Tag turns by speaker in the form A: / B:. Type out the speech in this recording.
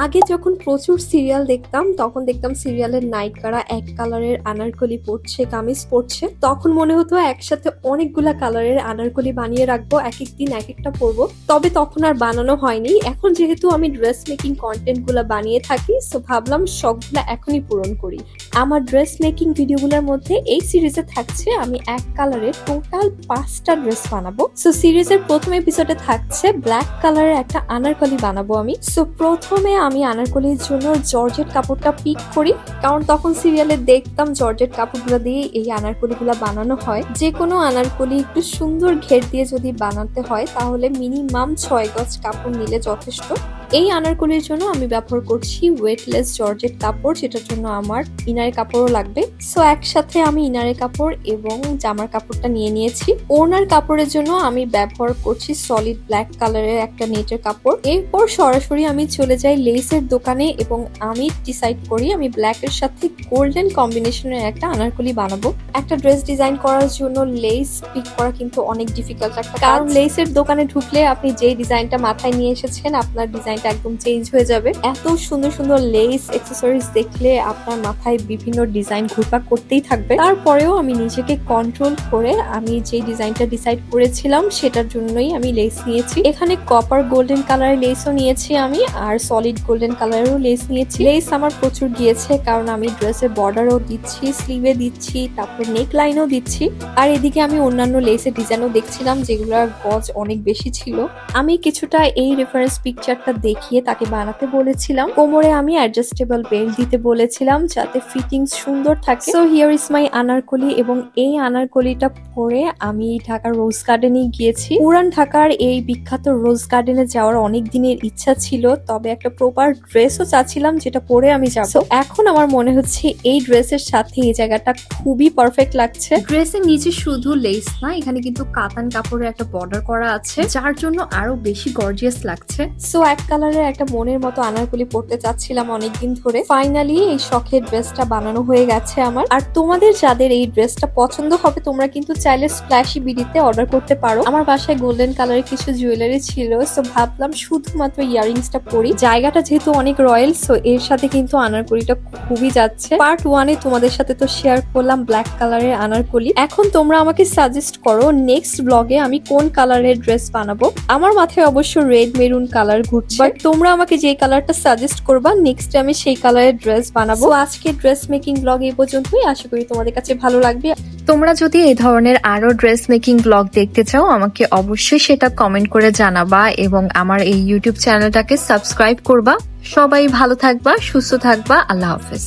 A: আগে যখন প্রচুর সিরিয়াল দেখতাম তখন দেখতাম সিরিয়ালের নায়িকারা এক কালারের আনারকলি পরছে, কামিজ পরছে। তখন মনে হতো একসাথে অনেকগুলা কালারের আনারকলি বানিয়ে রাখবো, এক এক দিন এক একটা পরবো। তবে তখন আর বানানো হয়নি। এখন যেহেতু আমি ড্রেস মেকিং কন্টেন্ট গুলা বানিয়ে থাকি, সো ভাবলাম শখগুলা এখনই পূরণ করি। আমার ড্রেস মেকিং ভিডিওগুলোর মধ্যে এই সিরিজে থাকছে আমি এক কালারের টোটাল 5টা ড্রেস বানাবো। সো সিরিজের প্রথম এপিসোডে থাকছে ব্ল্যাক কালারের একটা আনারকলি বানাবো আমি। সো প্রথমে আমি আনারকলির জন্য জর্জেট কাপড়টা পিক করি, কারণ তখন সিরিয়ালে দেখতাম জর্জেট কাপড়গুলো দিয়ে এই আনারকলিগুলো বানানো হয়। যে কোনো আনারকলি একটু সুন্দর ঘের দিয়ে যদি বানাতে হয় তাহলে মিনিমাম 6 গজ কাপড় নিলে যথেষ্ট। এই আনারকলির জন্য আমি ব্যবহার করছি ওয়েটলেস জর্জেট কাপড়, যেটার জন্য আমার ইনারের কাপড়ও লাগবে। সো একসাথে আমি ইনারের কাপড় এবং জামার কাপড়টা নিয়ে নিয়েছি। ওড়নার কাপড়ের জন্য আমি ব্যবহার করছি সলিড ব্ল্যাক কালারের একটা নেটের কাপড়। এরপর সরাসরি আমি চলে যাই লেসের দোকানে এবং আমি ডিসাইড করি আমি ব্ল্যাক এর সাথে গোল্ডেন কম্বিনেশনের একটা আনারকলি বানাবো। একটা ড্রেস ডিজাইন করার জন্য লেস পিক করা কিন্তু অনেক ডিফিকাল্ট একটা, কারণ লেসের দোকানে ঢুকলে আপনি যেই ডিজাইনটা মাথায় নিয়ে এসেছেন আপনার ডিজাইনটা একদম চেঞ্জ হয়ে যাবে। এত সুন্দর সুন্দর লেস অ্যাকসেসরিজ দেখলে আপনার মাথায় বিভিন্ন ডিজাইন ঘুরপাক করতেই থাকবে। তারপরেও আমি নিজেকে কন্ট্রোল করে আমি যে ডিজাইনটা ডিসাইড করেছিলাম সেটার জন্যই আমি লেস নিয়েছি। এখানে কপার গোল্ডেন কালারের লেসও নিয়েছি আমি, আর সলিড গোল্ডেন কালারেরও লেস নিয়েছি। লেস আমার প্রচুর গিয়েছে, কারণ আমি ড্রেসের বর্ডারও দিচ্ছি, স্লিভে দিচ্ছি, তারপর নেক লাইনও দিচ্ছি। আর এদিকে আমি অন্যান্য লেসের ডিজাইনও দেখছিলাম যেগুলোর গজ অনেক বেশি ছিল। আমি কিছুটা এই রেফারেন্স পিকচারটা দেখিয়ে তাকে বানাতে বলেছিলাম। কোমরে আমি অ্যাডজাস্টেবল বেল্ট দিতে বলেছিলাম যাতে ফিটিংস সুন্দর থাকে। So here is my Anarkali, এবং এই আনারকলিটা পরে আমি ঢাকার রোজ গার্ডেনে গিয়েছি। পুরান ঢাকার এই বিখ্যাত রোজ গার্ডেনে যাওয়ার অনেক দিনের ইচ্ছা ছিল, তবে একটা প্রপার ড্রেসও চাচ্ছিলাম যেটা পরে আমি যাব। এখন আমার মনে হচ্ছে এই ড্রেসের সাথে এই জায়গাটা খুবই পারফেক্ট লাগছে। ড্রেসের নিচে শুধু লেস না, এখানে কিন্তু কাতান কাপড়ের একটা বর্ডার করা আছে, যার জন্য আরো বেশি গর্জিয়াস লাগছে। সো এক কালারের একটা মনের মতো আনারকলি পরতে চাচ্ছিলাম অনেকদিন ধরে। ফাইনালি এই শখের ড্রেসটা বানানো হয়ে গেছে আমার। আর তোমাদের যাদের এই ড্রেসটা পছন্দ হবে তোমরা কিন্তু চাইলে স্প্ল্যাশি বিডিতে অর্ডার করতে পারো। আমার বাসায় গোল্ডেন কালারের কিছু জুয়েলারি ছিল, সো ভাবলাম শুধুমাত্র ইয়ারিংসটা পরি। জায়গাটা যেহেতু অনেক রয়্যাল, সো এর সাথে কিন্তু আনারকলিটা খুবই যাচ্ছে। পার্ট 1-এ তোমাদের সাথে তো শেয়ার করলাম ব্ল্যাক কালারের আনারকলি। এখন তোমরা আমাকে সাজেস্ট করো নেক্সট ব্লগে আমি কোন কালারের ড্রেস বানাবো। আমার মাথায় অবশ্য রেড মেরুন কালার ঘুরছে, বাট তোমরা আমাকে যে কালারটা সাজেস্ট করবা নেক্সট আমি সেই কালারের ড্রেস বানাবো। আজকে ড্রেস মেকিং ব্লগ এই পর্যন্তই। আশা করি তোমাদের কাছে ভালো লাগবে।
B: তোমরা যদি এই ধরনের আরো ড্রেস মেকিং ব্লগ দেখতে চাও আমাকে অবশ্যই সেটা কমেন্ট করে জানাবা, এবং আমার এই ইউটিউব চ্যানেলটাকে সাবস্ক্রাইব করবা। সবাই ভালো থাকবা, সুস্থ থাকবা। আল্লাহ হাফেজ।